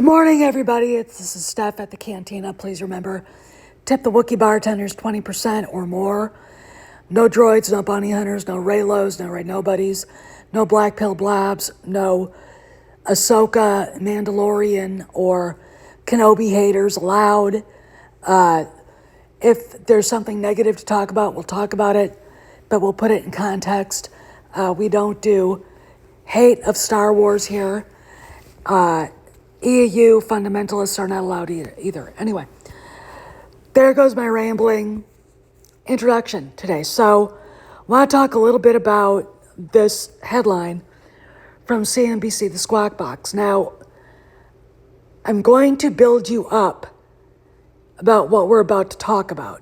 Good morning, everybody. This is Steph at the Cantina. Please remember, tip the Wookiee bartenders 20% or more. No droids, no bounty hunters, no Raylos, no Ray Nobodies, no Black Pill Blobs, no Ahsoka, Mandalorian, or Kenobi haters allowed. If there's something negative to talk about, we'll talk about it, but we'll put it in context. We don't do hate of Star Wars here. EU fundamentalists are not allowed either. Anyway, there goes my rambling introduction today. So I want to talk a little bit about this headline from CNBC, the Squawk Box. Now, I'm going to build you up about what we're about to talk about.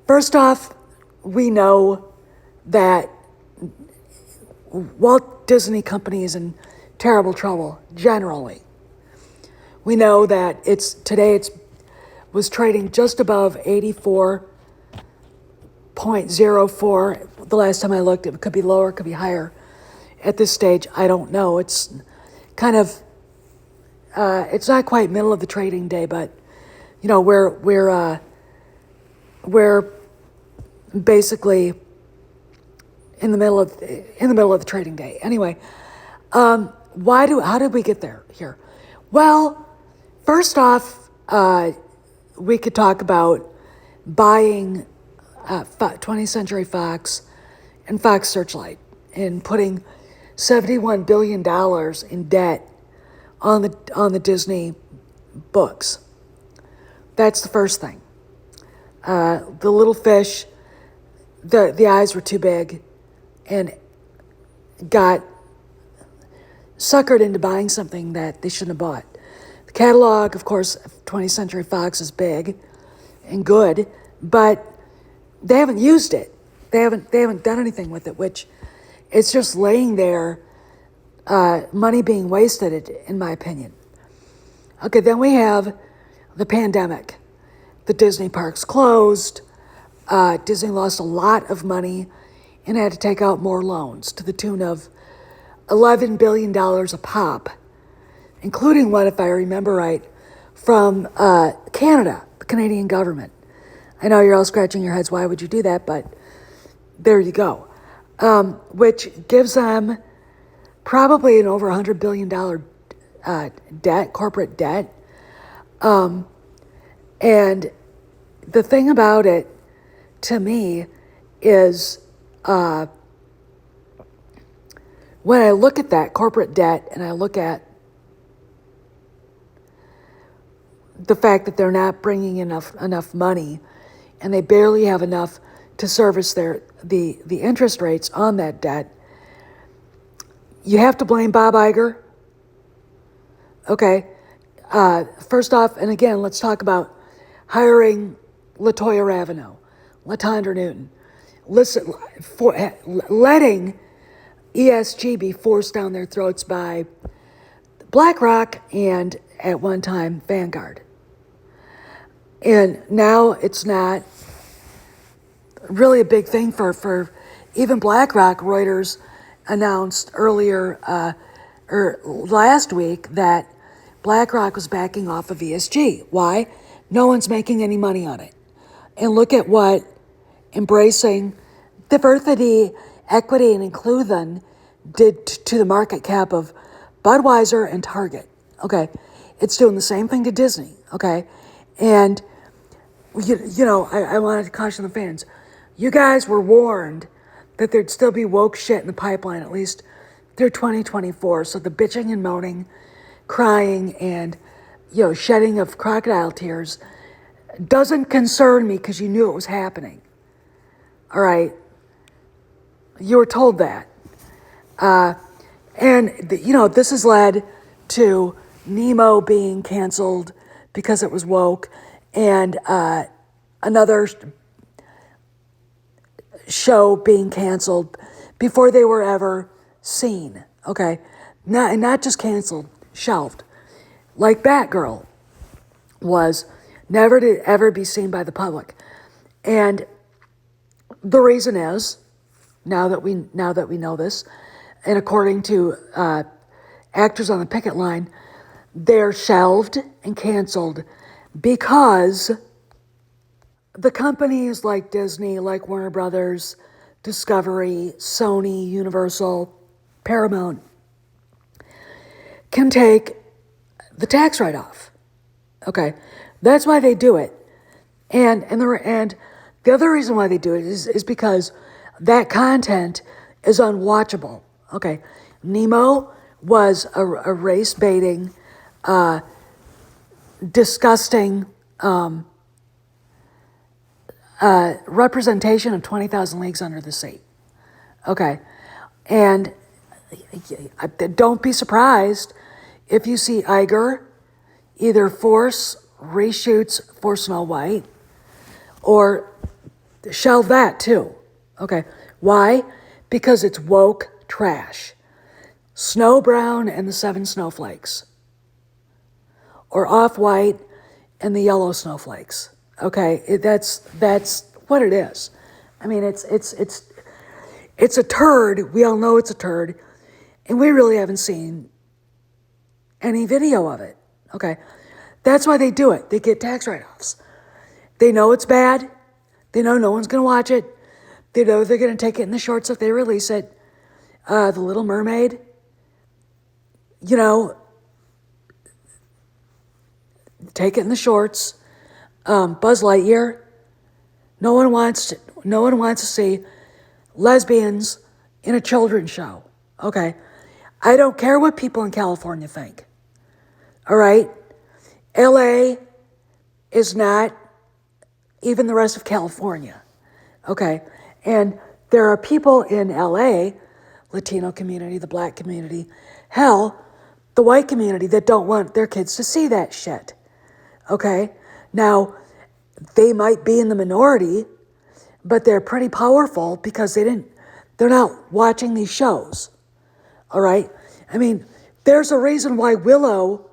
First off, we know that Walt Disney Company is in terrible trouble, generally. We know that today was trading just above 84.04. The last time I looked, it could be lower, it could be higher. At this stage, I don't know. It's kind of, it's not quite middle of the trading day, but you know, we're basically in the middle of the trading day. Anyway, how did we get here? Well, first off, we could talk about buying 20th Century Fox and Fox Searchlight and putting $71 billion in debt on the Disney books. That's the first thing. The little fish, the eyes were too big and got suckered into buying something that they shouldn't have bought. The catalog, of course, of 20th Century Fox is big and good, but they haven't used it. They haven't done anything with it, which it's just laying there, money being wasted, in my opinion. Okay, then we have the pandemic. The Disney parks closed. Disney lost a lot of money and had to take out more loans to the tune of $11 billion a pop, including one, if I remember right, from Canada, the Canadian government. I know you're all scratching your heads, why would you do that? But there you go. Which gives them probably an over $100 billion debt, corporate debt. And the thing about it, to me, is when I look at that corporate debt and I look at the fact that they're not bringing enough money and they barely have enough to service the interest rates on that debt, you have to blame Bob Iger. Okay, first off, and again, let's talk about hiring LaToya Ravenel, LaTondra Newton, letting ESG be forced down their throats by BlackRock and, at one time, Vanguard. And now it's not really a big thing for even BlackRock. Reuters announced earlier, or last week, that BlackRock was backing off of ESG. Why? No one's making any money on it. And look at what embracing diversity, equity, and inclusion did to the market cap of Budweiser and Target. Okay, it's doing the same thing to Disney. Okay, and you know, I wanted to caution the fans. You guys were warned that there'd still be woke shit in the pipeline at least through 2024. So the bitching and moaning, crying, and shedding of crocodile tears doesn't concern me because you knew it was happening. All right. You were told that. This has led to Nemo being canceled because it was woke, and another show being canceled before they were ever seen. Okay. Not just canceled, shelved. Like Batgirl was never to ever be seen by the public. And the reason is, now that we know this, and according to actors on the picket line, they're shelved and canceled because the companies like Disney, like Warner Brothers, Discovery, Sony, Universal, Paramount can take the tax write-off. Okay, that's why they do it, and the other reason why they do it is because that content is unwatchable. Okay, Nemo was a race baiting, disgusting representation of 20,000 Leagues Under the Sea. Okay, and don't be surprised if you see Iger either reshoots for Snow White or shelve that too. Okay, why? Because it's woke trash. Snow Brown and the Seven Snowflakes, or Off-White and the Yellow Snowflakes. Okay, that's what it is. I mean, it's a turd. We all know it's a turd, and we really haven't seen any video of it. Okay, that's why they do it. They get tax write-offs. They know it's bad. They know no one's going to watch it. They know they're going to take it in the shorts if they release it. The Little Mermaid, take it in the shorts. Buzz Lightyear. No one wants to see lesbians in a children's show. Okay, I don't care what people in California think. All right, LA is not even the rest of California. Okay, and there are people in LA, Latino community, the black community, hell, the white community that don't want their kids to see that shit. Okay, now they might be in the minority, but they're pretty powerful because they're not watching these shows. All right, I mean, there's a reason why Willow,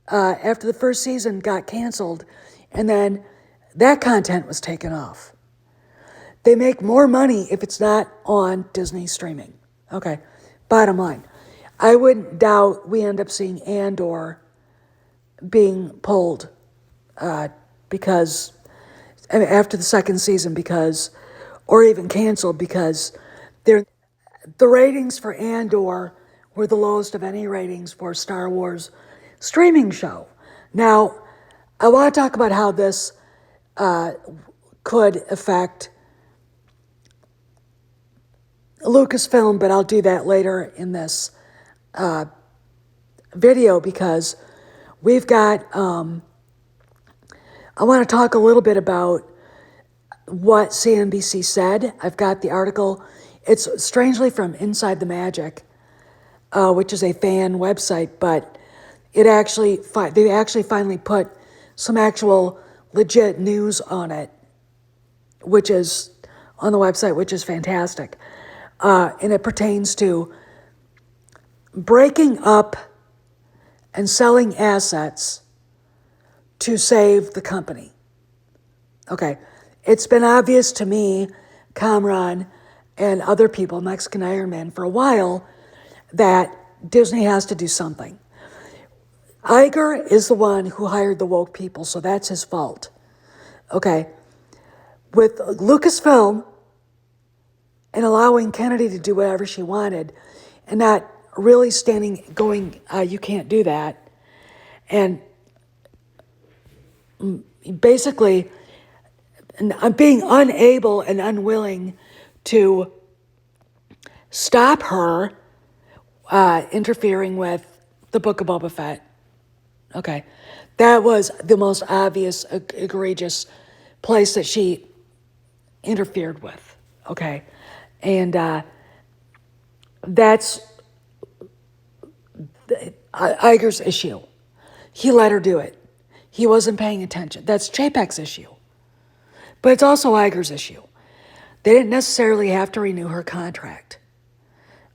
after the first season, got canceled, and then that content was taken off. They make more money if it's not on Disney streaming. Okay, bottom line. I wouldn't doubt we end up seeing Andor being pulled because after the second season, or even canceled, because the ratings for Andor were the lowest of any ratings for Star Wars streaming show. Now, I want to talk about how this could affect Lucasfilm, but I'll do that later in this video because we've got, I want to talk a little bit about what CNBC said. I've got the article. It's strangely from Inside the Magic, which is a fan website, but they actually finally put some actual legit news on it, which is on the website, which is fantastic. And it pertains to breaking up and selling assets to save the company. Okay, it's been obvious to me, Kamran, and other people, Mexican Iron Man, for a while, that Disney has to do something. Iger is the one who hired the woke people, so that's his fault. Okay, with Lucasfilm and allowing Kennedy to do whatever she wanted and not really going, you can't do that, and basically being unable and unwilling to stop her interfering with the Book of Boba Fett. Okay, that was the most obvious, egregious place that she interfered with. Okay, and that's Iger's issue. He let her do it. He wasn't paying attention. That's Chapek's issue. But it's also Iger's issue. They didn't necessarily have to renew her contract.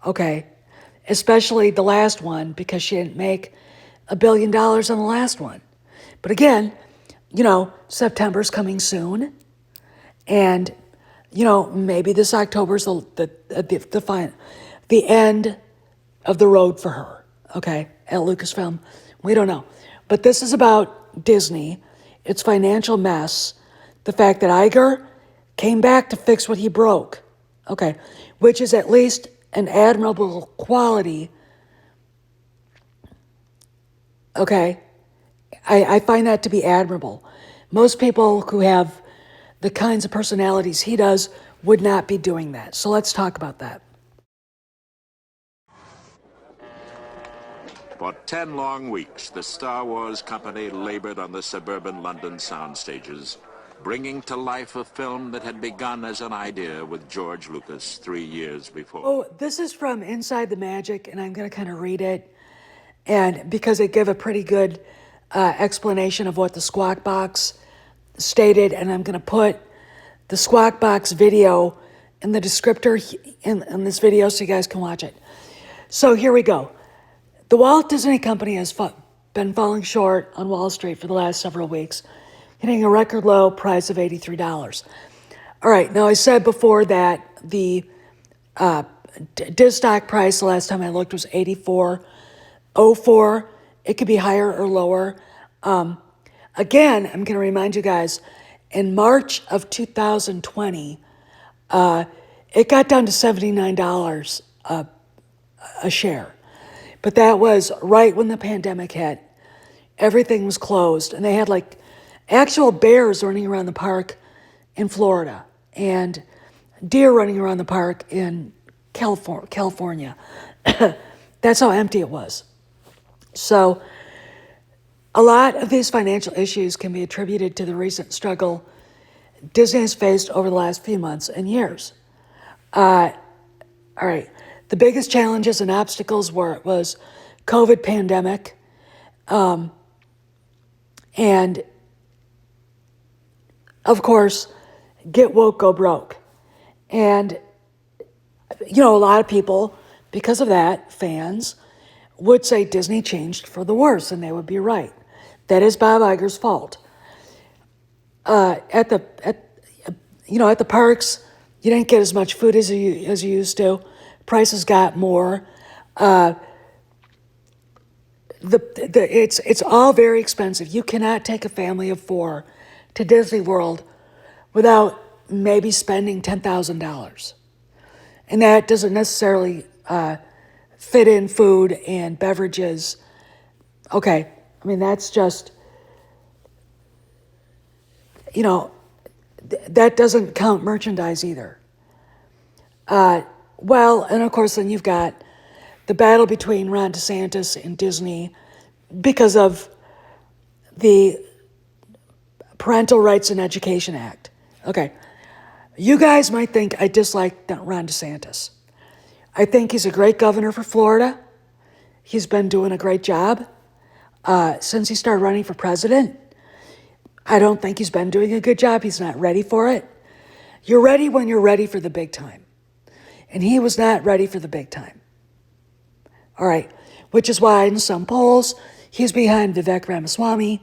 Okay? Especially the last one, because she didn't make $1 billion on the last one. But again, September's coming soon. And, maybe this October's the end of the road for her. okay, at Lucasfilm. We don't know. But this is about Disney, its financial mess, the fact that Iger came back to fix what he broke, okay, which is at least an admirable quality, okay? I find that to be admirable. Most people who have the kinds of personalities he does would not be doing that. So let's talk about that. For 10 long weeks, the Star Wars company labored on the suburban London sound stages, bringing to life a film that had begun as an idea with George Lucas 3 years before. Oh, this is from Inside the Magic, and I'm going to kind of read it, and because it gave a pretty good explanation of what the Squawk Box stated, and I'm going to put the Squawk Box video in the descriptor in this video so you guys can watch it. So here we go. The Walt Disney Company has been falling short on Wall Street for the last several weeks, hitting a record low price of $83. All right, now I said before that the DIS stock price, the last time I looked, was $84.04. It could be higher or lower. Again, I'm going to remind you guys, in March of 2020, it got down to $79 a share. But that was right when the pandemic hit. Everything was closed, and they had like actual bears running around the park in Florida and deer running around the park in California. That's how empty it was. So a lot of these financial issues can be attributed to the recent struggle Disney has faced over the last few months and years. All right. The biggest challenges and obstacles was COVID pandemic, and of course, get woke, go broke. And, a lot of people, because of that, fans, would say Disney changed for the worse, and they would be right. That is Bob Iger's fault. At the parks, you didn't get as much food as you used to. Prices got more. It's all very expensive. You cannot take a family of 4 to Disney World without maybe spending $10,000, and that doesn't necessarily fit in food and beverages. Okay, I mean that's just that doesn't count merchandise either. Well, and of course, then you've got the battle between Ron DeSantis and Disney because of the Parental Rights and Education Act. Okay, you guys might think I dislike Ron DeSantis. I think he's a great governor for Florida. He's been doing a great job since he started running for president. I don't think he's been doing a good job. He's not ready for it. You're ready when you're ready for the big time. And he was not ready for the big time. All right, which is why in some polls, he's behind Vivek Ramaswamy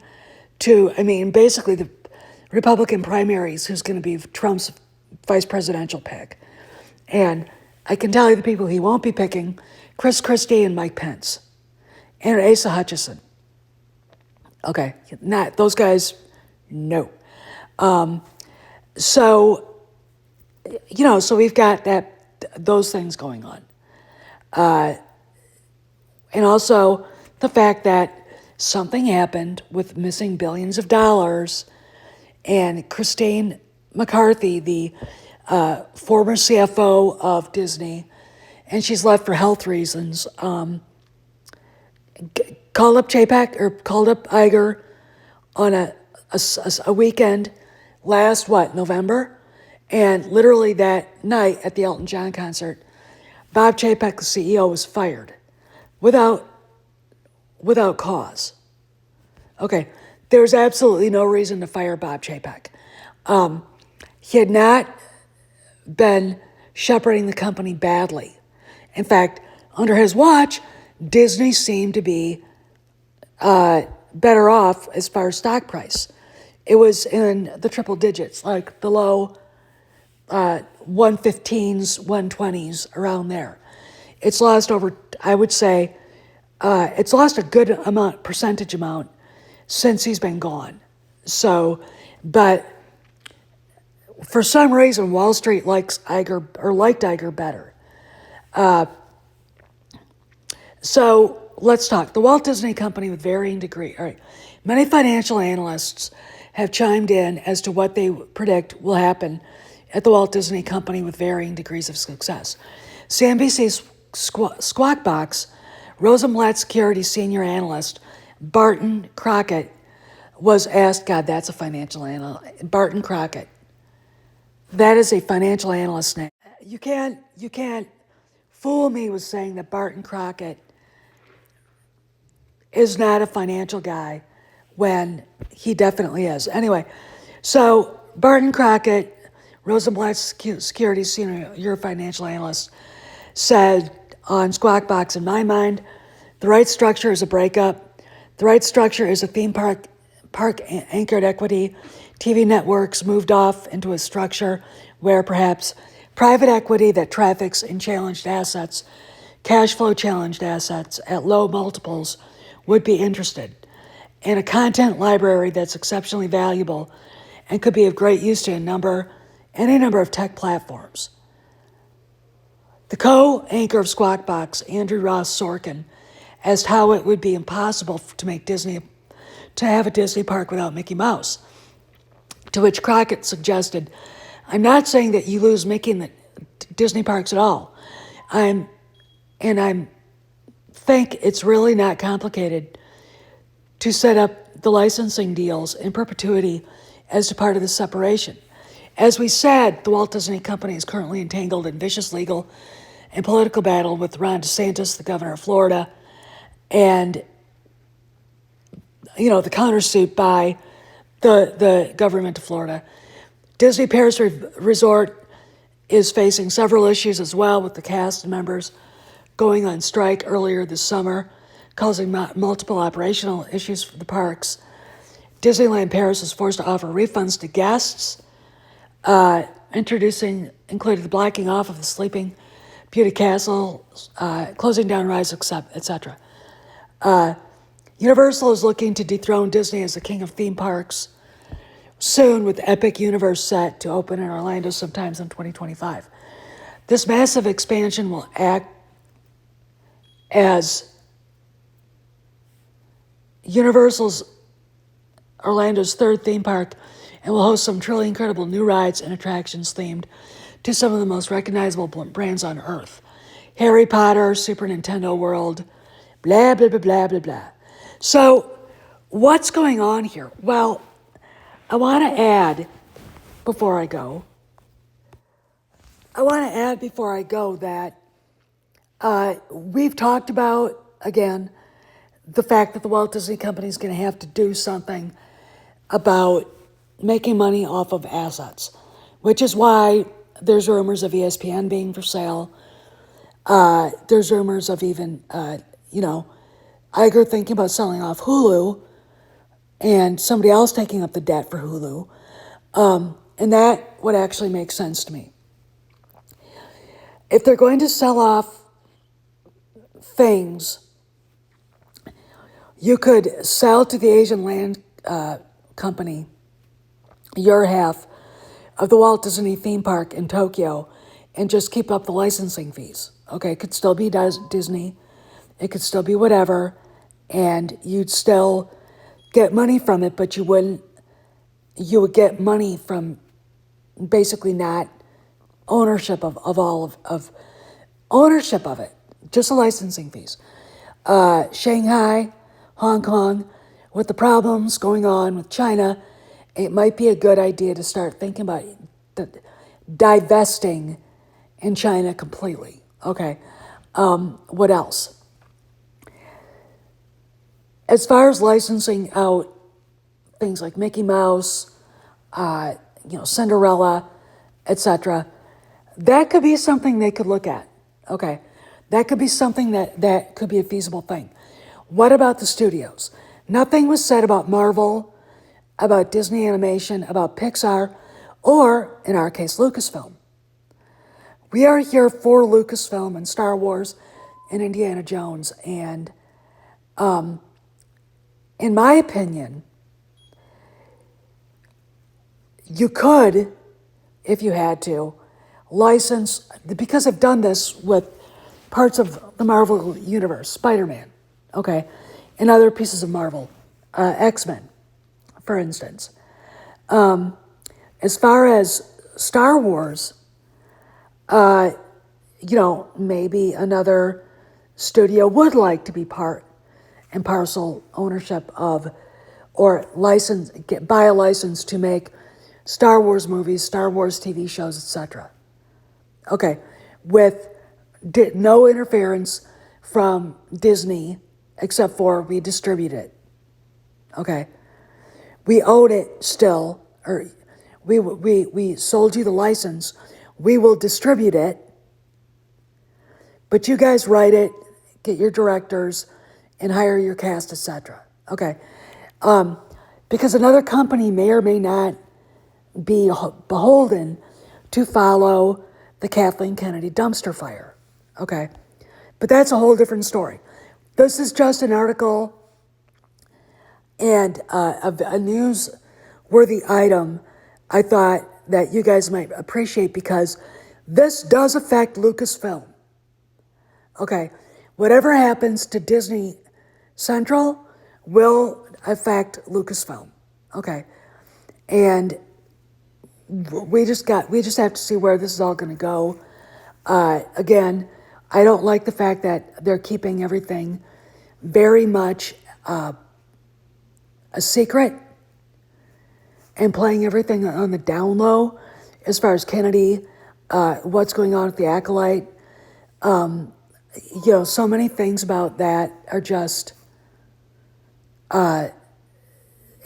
basically the Republican primaries, who's going to be Trump's vice presidential pick. And I can tell you the people he won't be picking: Chris Christie and Mike Pence, and Asa Hutchinson. Okay, not those guys, no. So we've got those things going on. And also the fact that something happened with missing billions of dollars, and Christine McCarthy, the former CFO of Disney, and she's left for health reasons, called up Iger on a weekend last, November? And literally that night at the Elton John concert, Bob Chapek, the CEO, was fired without cause. Okay, there's absolutely no reason to fire Bob Chapek. He had not been shepherding the company badly. In fact, under his watch, Disney seemed to be better off as far as stock price. It was in the triple digits, like the low 115s, 120s, around there. It's lost over, I would say, it's lost a good percentage amount since he's been gone. So, but for some reason, Wall Street liked Iger better. So let's talk. The Walt Disney Company with varying degree. All right. Many financial analysts have chimed in as to what they predict will happen at the Walt Disney Company with varying degrees of success. CNBC's Squawk Box, Rosenblatt Securities senior analyst Barton Crockett was asked, God, that's a financial analyst. Barton Crockett. That is a financial analyst name. You can't fool me with saying that Barton Crockett is not a financial guy when he definitely is. Anyway, so Barton Crockett, Rosenblatt Securities senior financial analyst, said on Squawk Box, in my mind, the right structure is a breakup. The right structure is a theme park anchored equity. TV networks moved off into a structure where perhaps private equity that traffics in challenged assets, cash flow challenged assets at low multiples would be interested, and a content library that's exceptionally valuable and could be of great use to any number of tech platforms. The co-anchor of Squawk Box, Andrew Ross Sorkin, asked how it would be impossible to have a Disney park without Mickey Mouse. To which Crockett suggested, I'm not saying that you lose Mickey in the Disney parks at all. I think it's really not complicated to set up the licensing deals in perpetuity as a part of the separation. As we said, the Walt Disney Company is currently entangled in vicious legal and political battle with Ron DeSantis, the governor of Florida, and the countersuit by the government of Florida. Disney Paris Resort is facing several issues as well, with the cast members going on strike earlier this summer, causing multiple operational issues for the parks. Disneyland Paris was forced to offer refunds to guests, including the blocking off of the Sleeping Beauty Castle, closing down rides, etc. Universal is looking to dethrone Disney as the king of theme parks soon, with Epic Universe set to open in Orlando sometimes in 2025. This massive expansion will act as Universal's Orlando's third theme park and will host some truly incredible new rides and attractions themed to some of the most recognizable brands on Earth. Harry Potter, Super Nintendo World, blah, blah, blah, blah, blah, blah. So what's going on here? Well, I want to add before I go that we've talked about, again, the fact that the Walt Disney Company is going to have to do something about making money off of assets, which is why there's rumors of ESPN being for sale. There's rumors of even, Iger thinking about selling off Hulu and somebody else taking up the debt for Hulu. And that would actually make sense to me. If they're going to sell off things, you could sell to the Asian Land Company your half of the Walt Disney theme park in Tokyo and just keep up the licensing fees. Okay, it could still be Disney. It could still be whatever. And you'd still get money from it, but you would get money from basically not ownership of ownership of it, just the licensing fees. Shanghai, Hong Kong, with the problems going on with China, it might be a good idea to start thinking about divesting in China completely. Okay, what else? As far as licensing out things like Mickey Mouse, Cinderella, etc., that could be something they could look at. Okay, that could be something that could be a feasible thing. What about the studios? Nothing was said about Marvel, about Disney Animation, about Pixar, or, in our case, Lucasfilm. We are here for Lucasfilm and Star Wars and Indiana Jones, and In my opinion, you could, if you had to, license, because I've done this with parts of the Marvel Universe, Spider-Man, okay, and other pieces of Marvel, X-Men, for instance. As far as Star Wars, maybe another studio would like to be part and parcel ownership of, or buy a license to make Star Wars movies, Star Wars TV shows, etc. Okay, with no interference from Disney, except for we distribute it. Okay, we own it still, or we sold you the license. We will distribute it, but you guys write it, get your directors, and hire your cast, etc. Okay, because another company may or may not be beholden to follow the Kathleen Kennedy dumpster fire. Okay, but that's a whole different story. This is just an article and a newsworthy item I thought that you guys might appreciate, because this does affect Lucasfilm. Okay, whatever happens to Disney Central will affect Lucasfilm. Okay, and we just have to see where this is all going to go. Again, I don't like the fact that they're keeping everything very much a secret and playing everything on the down low as far as Kennedy, what's going on with the Acolyte. So many things about that are just,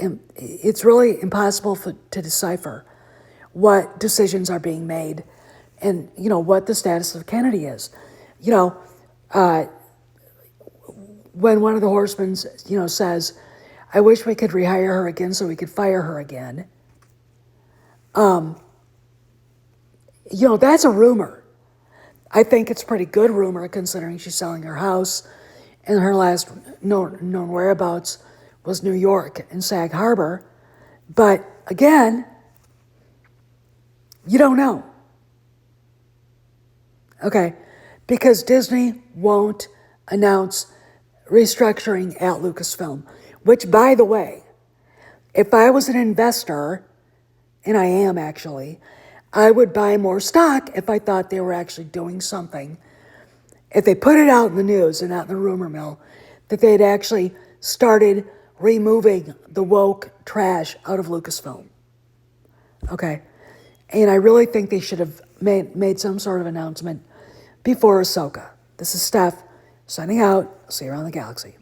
it's really impossible to decipher what decisions are being made and, what the status of Kennedy is. When one of the horsemen, says, I wish we could rehire her again so we could fire her again. That's a rumor. I think it's a pretty good rumor considering she's selling her house and her last known whereabouts was New York and Sag Harbor. But again, you don't know. Okay, because Disney won't announce restructuring at Lucasfilm, which, by the way, if I was an investor, and I am actually, I would buy more stock if I thought they were actually doing something. If they put it out in the news and not in the rumor mill, that they had actually started removing the woke trash out of Lucasfilm. Okay, and I really think they should have made some sort of announcement before Ahsoka. This is Steph, signing out. See you around the galaxy.